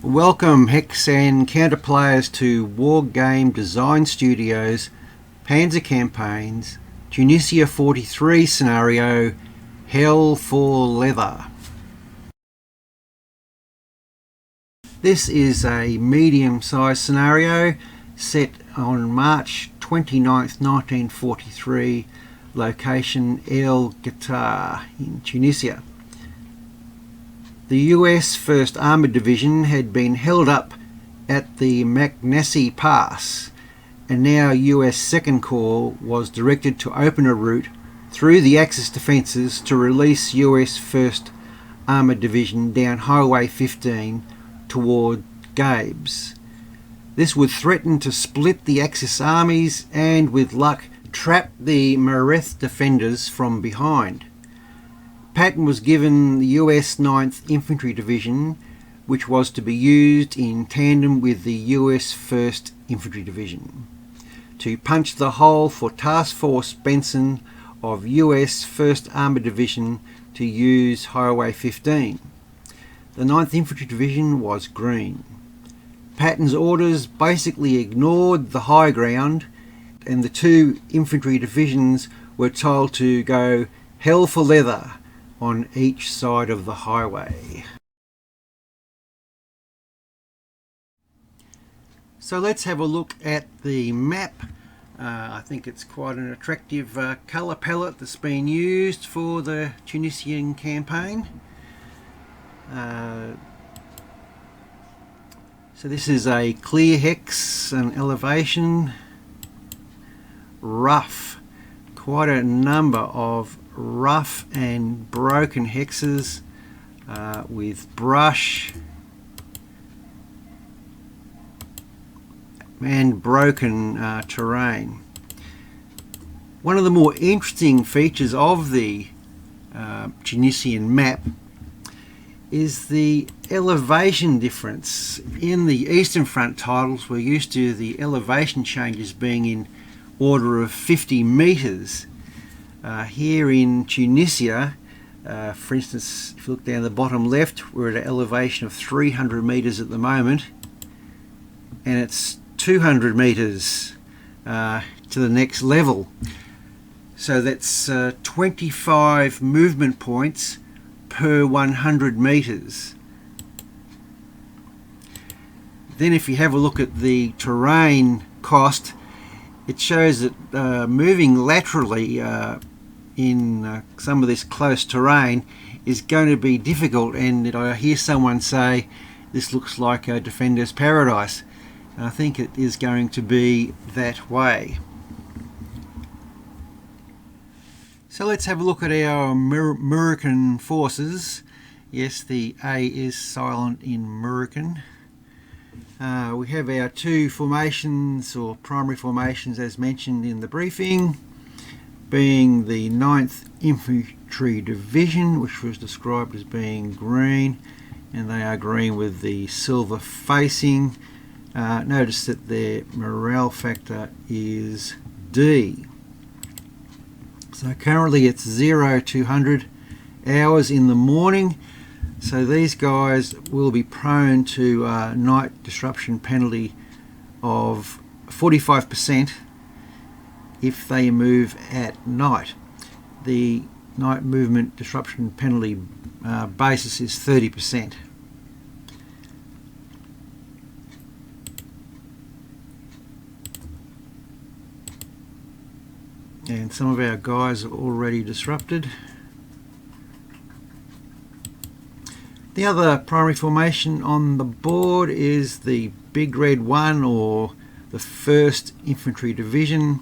Welcome Hex and counter players to War Game Design Studios Panzer Campaigns Tunisia 43 scenario Hell for Leather. This is a medium-sized scenario set on March 29th, 1943, location El Qatar in Tunisia. The US 1st Armoured Division had been held up at the Maknassi Pass, and now US 2nd Corps was directed to open a route through the Axis defences to release US 1st Armoured Division down Highway 15 toward Gabes. This would threaten to split the Axis armies and, with luck, trap the Mareth defenders from behind. Patton was given the US 9th Infantry Division, which was to be used in tandem with the US 1st Infantry Division, to punch the hole for Task Force Benson of US 1st Armoured Division to use Highway 15. The 9th Infantry Division was green. Patton's orders basically ignored the high ground, and the two infantry divisions were told to go hell for leather on each side of the highway. So let's have a look at the map. I think it's quite an attractive colour palette that's been used for the Tunisian campaign. So this is a clear hex, an elevation, rough, quite a number of rough and broken hexes with brush and broken terrain. One of the more interesting features of the Tunisian map is the elevation difference. In the Eastern Front titles, we're used to the elevation changes being in order of 50 metres. Here in Tunisia, for instance, if you look down the bottom left, we're at an elevation of 300 metres at the moment, and it's 200 metres to the next level. So that's 25 movement points per 100 metres. Then if you have a look at the terrain cost, it shows that moving laterally in some of this close terrain is going to be difficult, and I hear someone say this looks like a defender's paradise. And I think it is going to be that way. So let's have a look at our American forces. Yes, the A is silent in American. We have our two formations, or primary formations, as mentioned in the briefing, being the 9th Infantry Division, which was described as being green, and they are green with the silver facing. Notice that their morale factor is D. So currently it's 0 to 100 hours in the morning, so these guys will be prone to night disruption penalty of 45% if they move at night. The night movement disruption penalty basis is 30%. And some of our guys are already disrupted. The other primary formation on the board is the Big Red 1, or the 1st Infantry Division.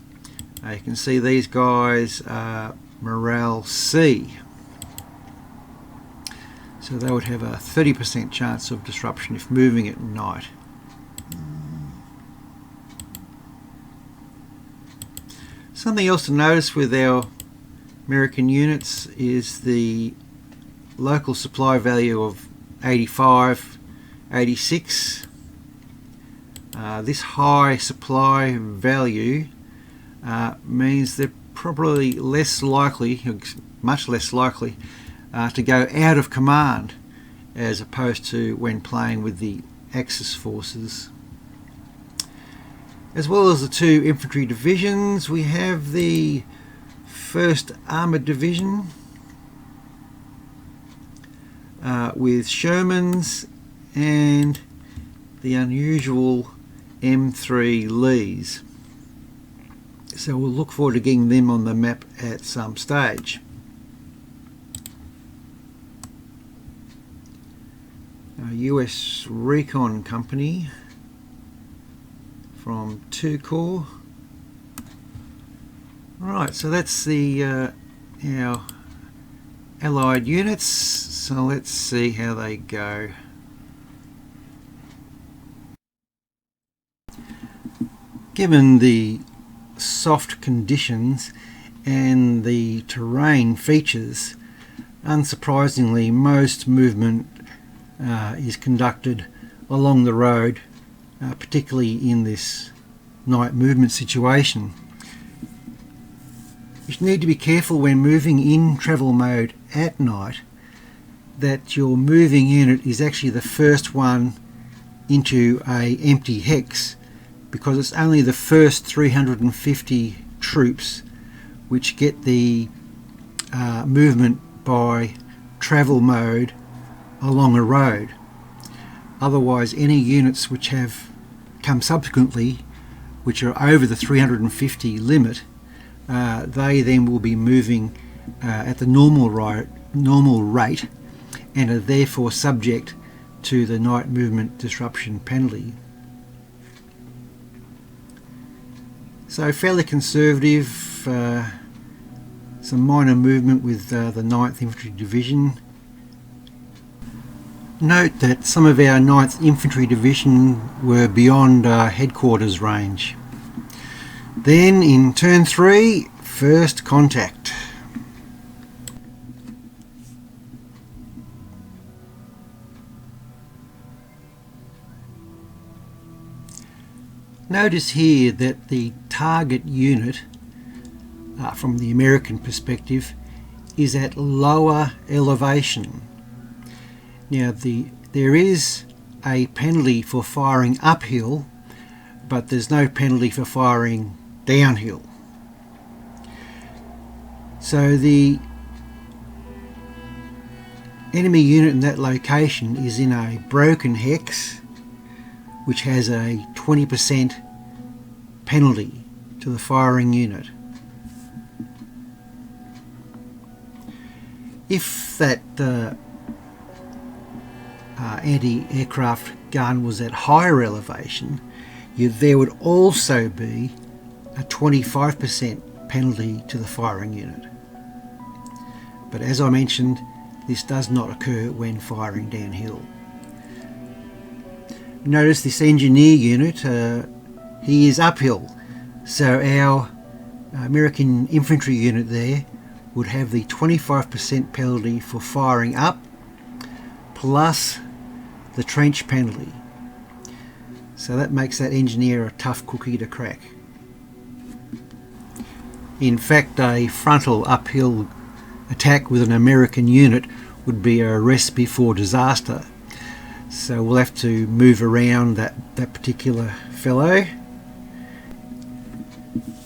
You can see these guys are morale C. So they would have a 30% chance of disruption if moving at night. Something else to notice with our American units is the local supply value of 85, 86. This high supply value means they're probably less likely, much less likely, to go out of command as opposed to when playing with the Axis forces. As well as the 2 infantry divisions, we have the 1st Armoured Division with Shermans and the unusual M3 Lees. So we'll look forward to getting them on the map at some stage. A US Recon Company from 2 Corps. Right, so that's the our Allied units. So let's see how they go. Given the soft conditions and the terrain features, unsurprisingly most movement is conducted along the road, particularly in this night movement situation. You need to be careful when moving in travel mode at night that your moving unit is actually the first one into a empty hex, because it's only the first 350 troops which get the movement by travel mode along a road. Otherwise, any units which have come subsequently, which are over the 350 limit, they then will be moving at the normal rate and are therefore subject to the night movement disruption penalty. So fairly conservative, some minor movement with the 9th Infantry Division. Note that some of our 9th Infantry Division were beyond headquarters range. Then in turn 3, first contact. Notice here that the target unit, from the American perspective, is at lower elevation. Now there is a penalty for firing uphill, but there's no penalty for firing downhill. So the enemy unit in that location is in a broken hex, which has a 20% penalty to the firing unit. If that anti-aircraft gun was at higher elevation, there would also be a 25% penalty to the firing unit. But as I mentioned, this does not occur when firing downhill. Notice this engineer unit, he is uphill, so our American infantry unit there would have the 25% penalty for firing up, plus the trench penalty. So that makes that engineer a tough cookie to crack. In fact, a frontal uphill attack with an American unit would be a recipe for disaster. So we'll have to move around that particular fellow.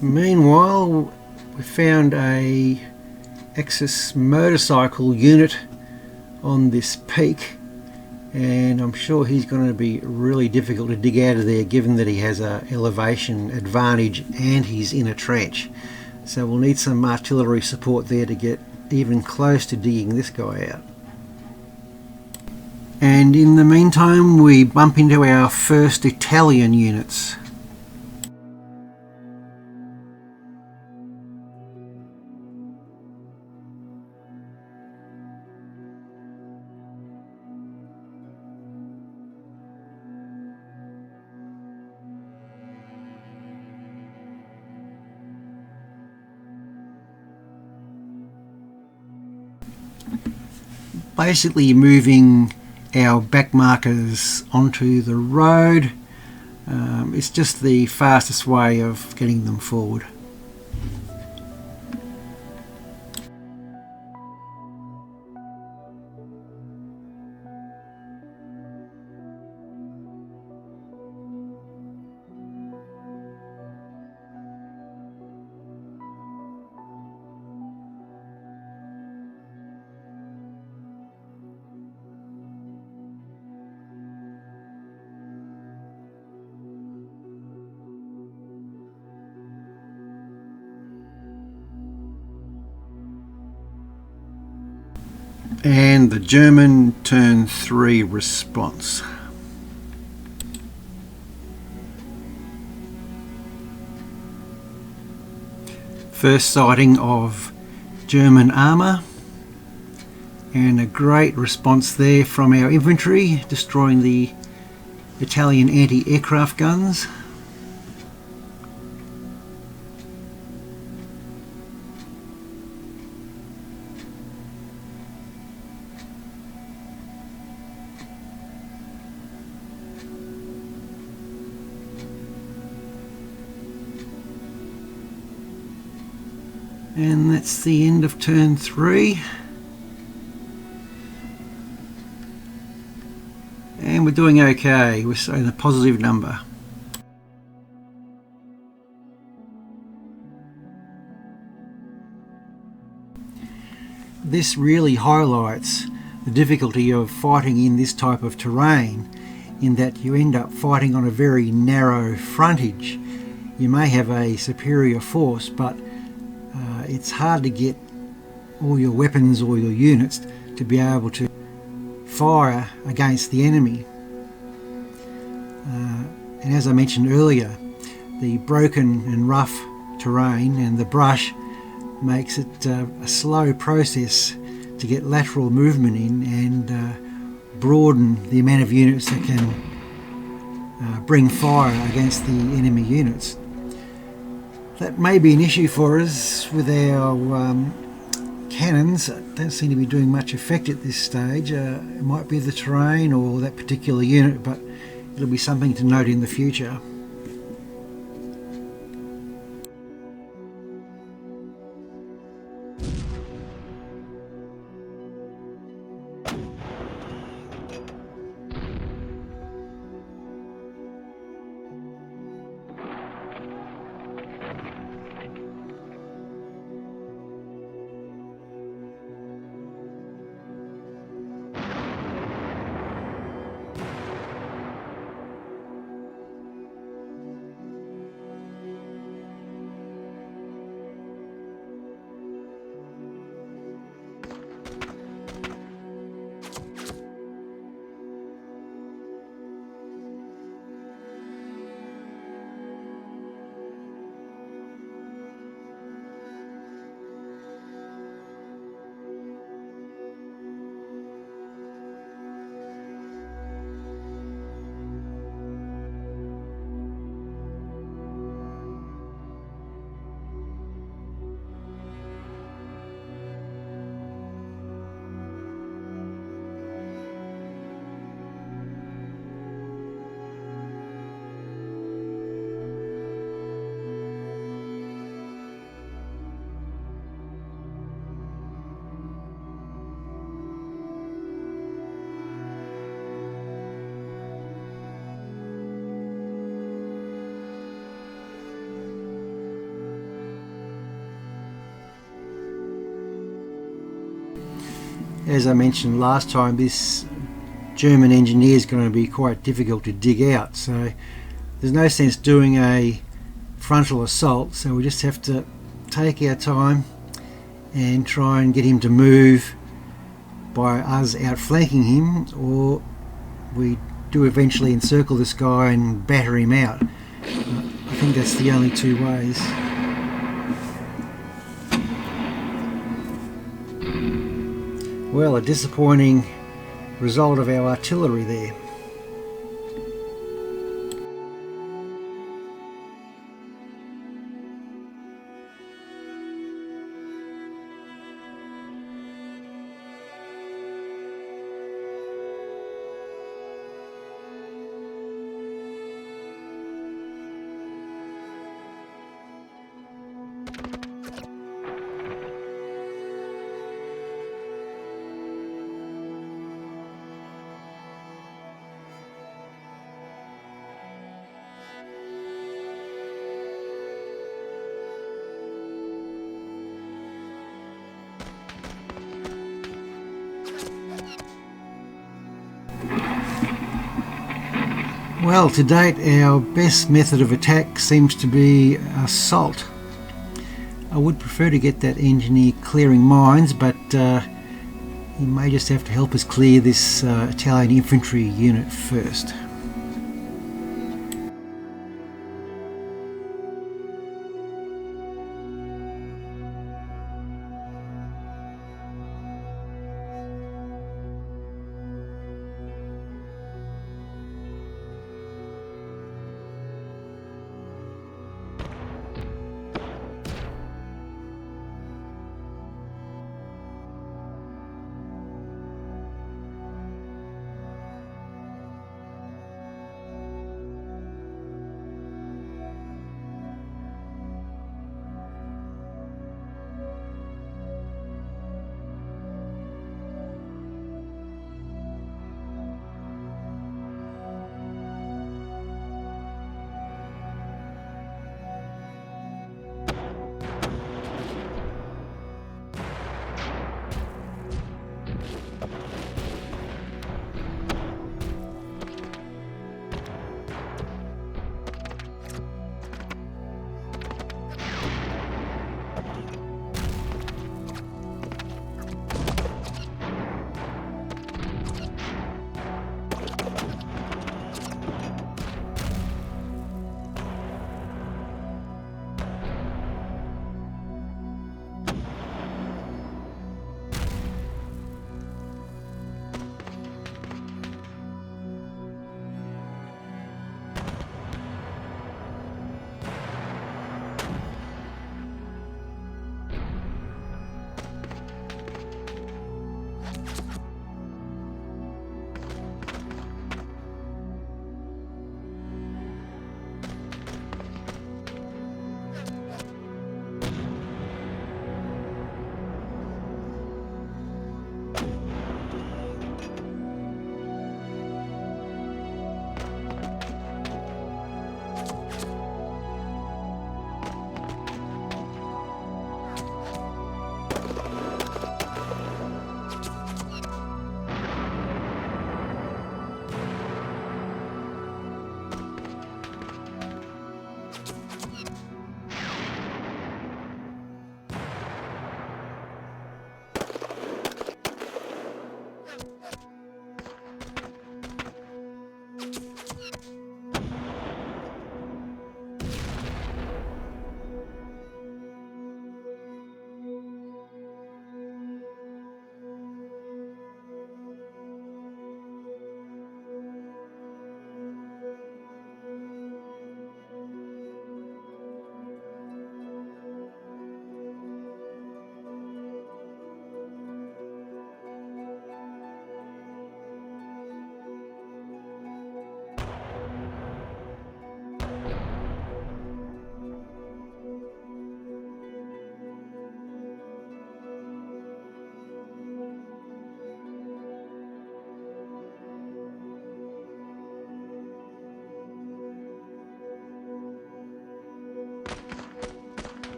Meanwhile, we found a Axis motorcycle unit on this peak, and I'm sure he's going to be really difficult to dig out of there, given that he has an elevation advantage and he's in a trench. So we'll need some artillery support there to get even close to digging this guy out. And in the meantime, we bump into our first Italian units. Basically moving our back markers onto the road. It's just the fastest way of getting them forward. And the German turn 3 response. First sighting of German armour, and a great response there from our infantry, destroying the Italian anti-aircraft guns. And that's the end of turn 3. And we're doing okay, we're showing a positive number. This really highlights the difficulty of fighting in this type of terrain, in that you end up fighting on a very narrow frontage. You may have a superior force, but it's hard to get all your weapons or your units to be able to fire against the enemy. And as I mentioned earlier, the broken and rough terrain and the brush makes it a slow process to get lateral movement in and broaden the amount of units that can bring fire against the enemy units. That may be an issue for us with our cannons. Don't seem to be doing much effect at this stage. It might be the terrain or that particular unit, but it'll be something to note in the future. As I mentioned last time, this German engineer is going to be quite difficult to dig out, so there's no sense doing a frontal assault, so we just have to take our time and try and get him to move by us outflanking him, or we do eventually encircle this guy and batter him out. I think that's the only two ways. Well, a disappointing result of our artillery there. Well, to date our best method of attack seems to be assault. I would prefer to get that engineer clearing mines, but He may just have to help us clear this Italian infantry unit first.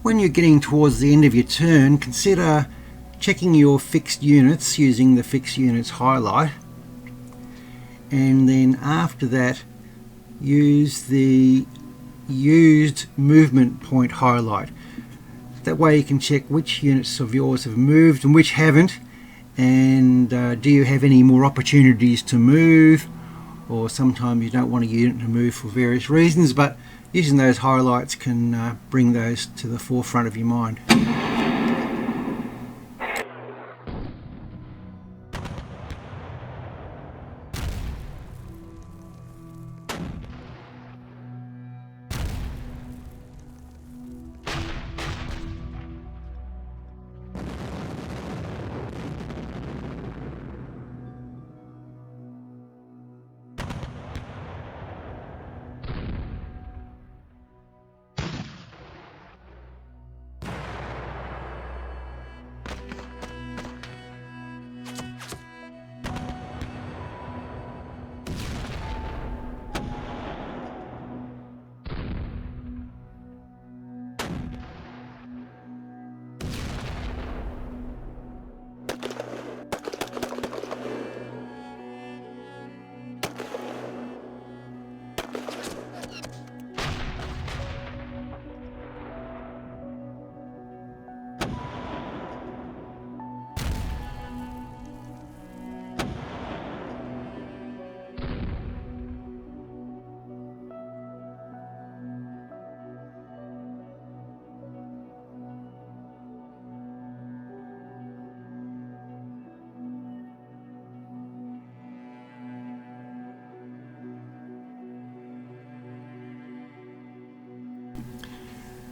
When you're getting towards the end of your turn, consider checking your fixed units using the fixed units highlight, and then after that use the used movement point highlight. That way you can check which units of yours have moved and which haven't, and do you have any more opportunities to move, or sometimes you don't want a unit to move for various reasons, but using those highlights can bring those to the forefront of your mind.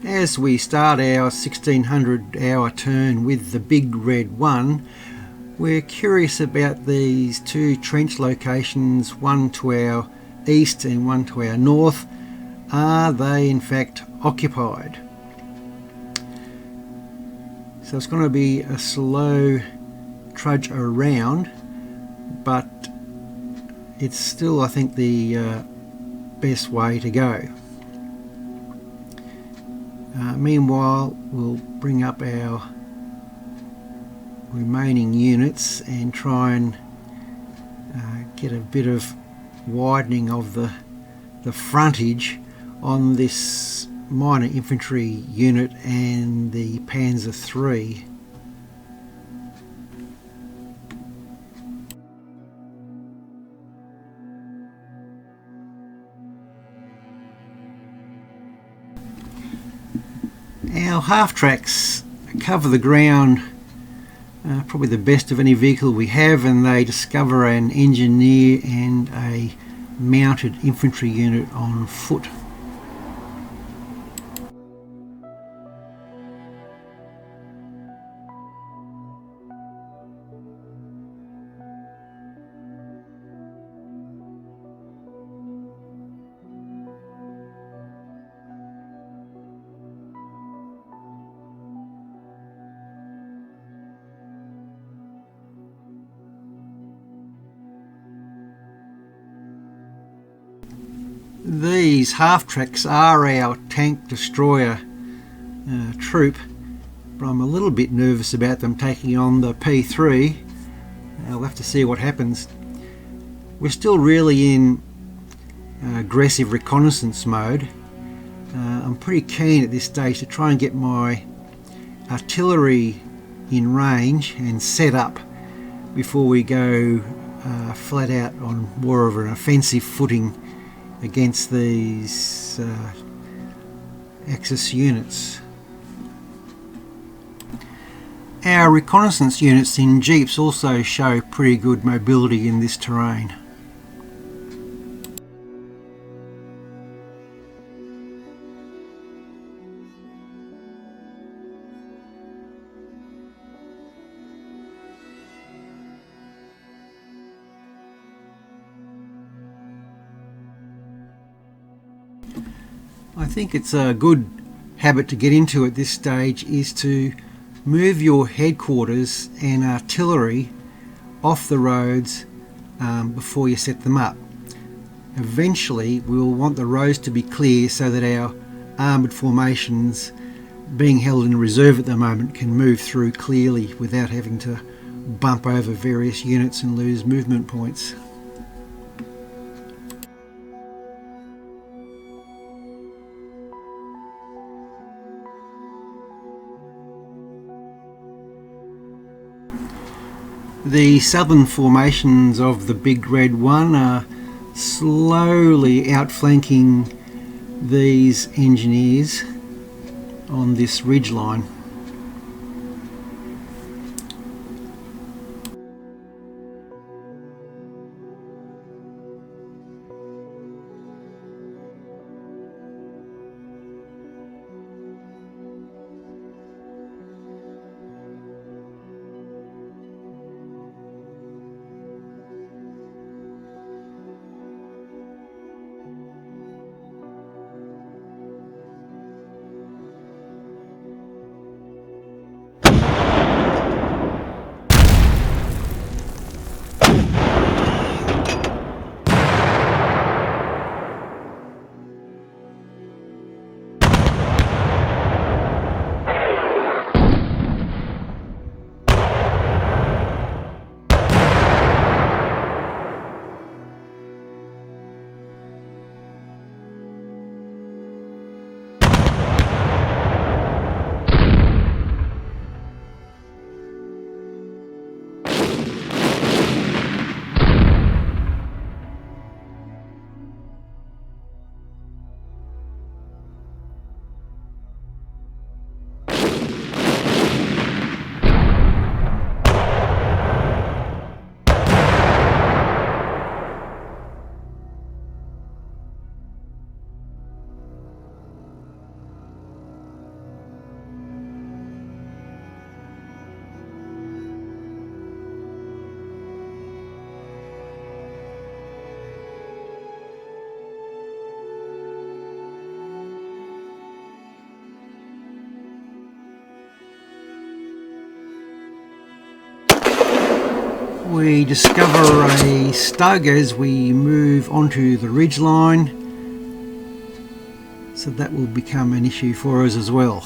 As we start our 1600 hour turn with the big red 1, we're curious about these two trench locations, one to our east and one to our north. Are they in fact occupied? So it's going to be a slow trudge around, but it's still, I think, the best way to go. Meanwhile, we'll bring up our remaining units and try and get a bit of widening of the frontage on this minor infantry unit and the Panzer III. Our half-tracks cover the ground probably the best of any vehicle we have, and they discover an engineer and a mounted infantry unit on foot. These half-tracks are our tank destroyer troop, but I'm a little bit nervous about them taking on the P3. I'll have to see what happens. We're still really in aggressive reconnaissance mode. I'm pretty keen at this stage to try and get my artillery in range and set up before we go flat out on more of an offensive footing against these Axis units. Our reconnaissance units in jeeps also show pretty good mobility in this terrain. I think it's a good habit to get into at this stage is to move your headquarters and artillery off the roads before you set them up. Eventually we'll want the roads to be clear so that our armoured formations being held in reserve at the moment, can move through clearly without having to bump over various units and lose movement points. The southern formations of the Big Red One are slowly outflanking these engineers on this ridgeline. We discover a stug as we move onto the ridgeline, so that will become an issue for us as well.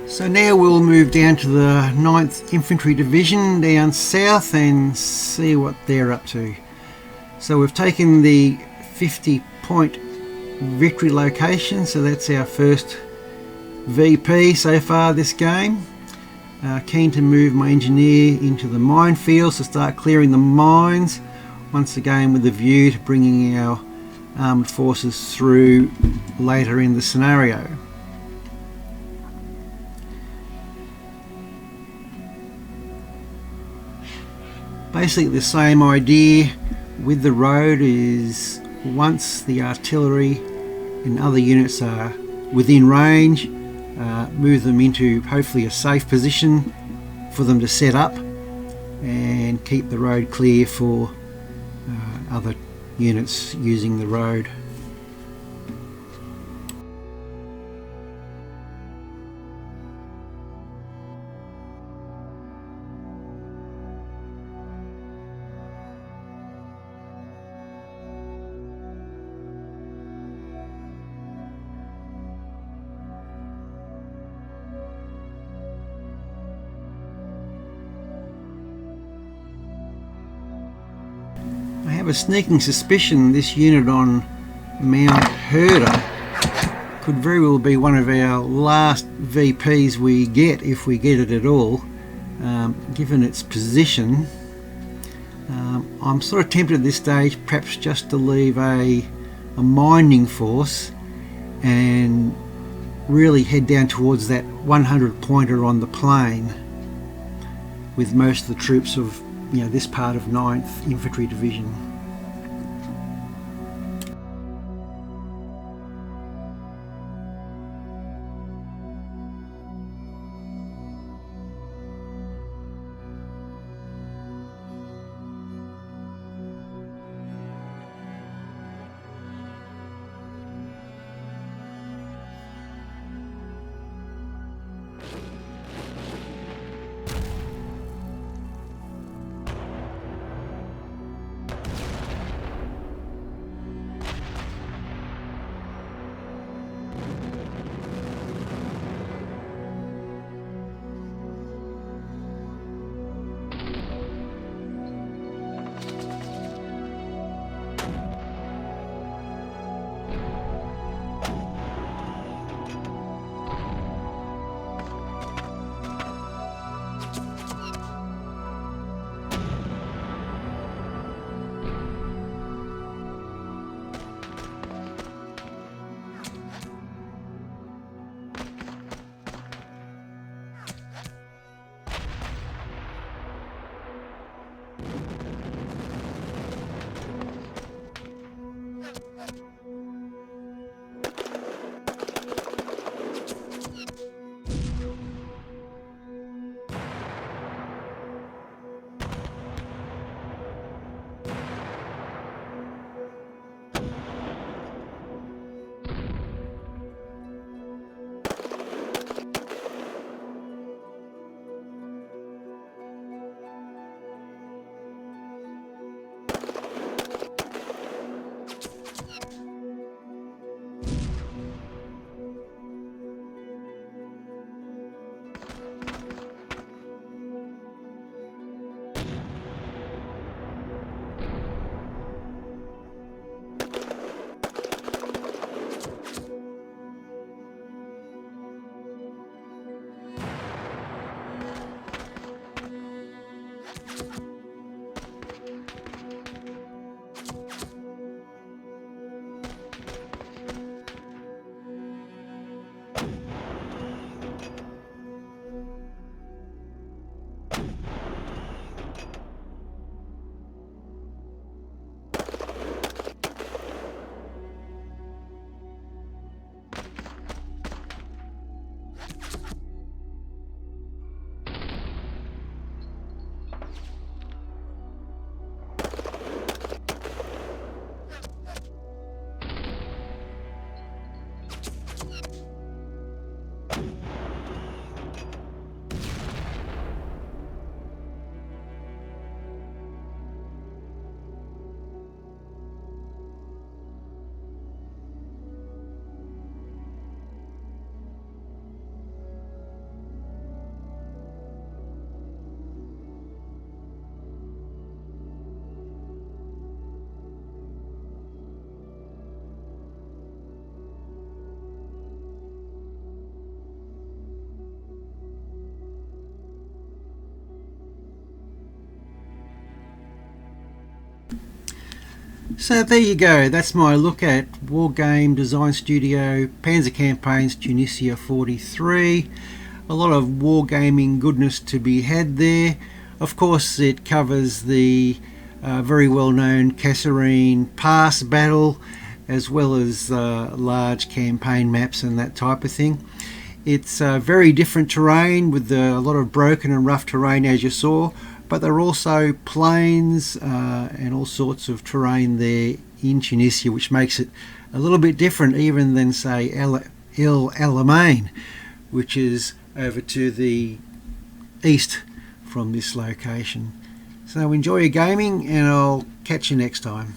So now we'll move down to the 9th Infantry Division down south and see what they're up to. So we've taken the 50-point victory location, so that's our first VP so far this game. Keen to move my engineer into the minefields to start clearing the mines, once again with a view to bringing our armed forces through later in the scenario. Basically the same idea with the road is, once the artillery and other units are within range, move them into hopefully a safe position for them to set up and keep the road clear for other units using the road. I have a sneaking suspicion this unit on Mount Herder could very well be one of our last VPs we get, if we get it at all, given its position. I'm sort of tempted at this stage perhaps just to leave a mining force and really head down towards that 100 pointer on the plain, with most of the troops of this part of 9th Infantry Division. So there you go, that's my look at Wargame Design Studio Panzer Campaigns Tunisia 43. A lot of wargaming goodness to be had there. Of course, it covers the very well known Kasserine Pass battle, as well as large campaign maps and that type of thing. It's very different terrain with a lot of broken and rough terrain, as you saw, but there are also plains and all sorts of terrain there in Tunisia, which makes it a little bit different even than, say, El Alamein, which is over to the east from this location. So enjoy your gaming, and I'll catch you next time.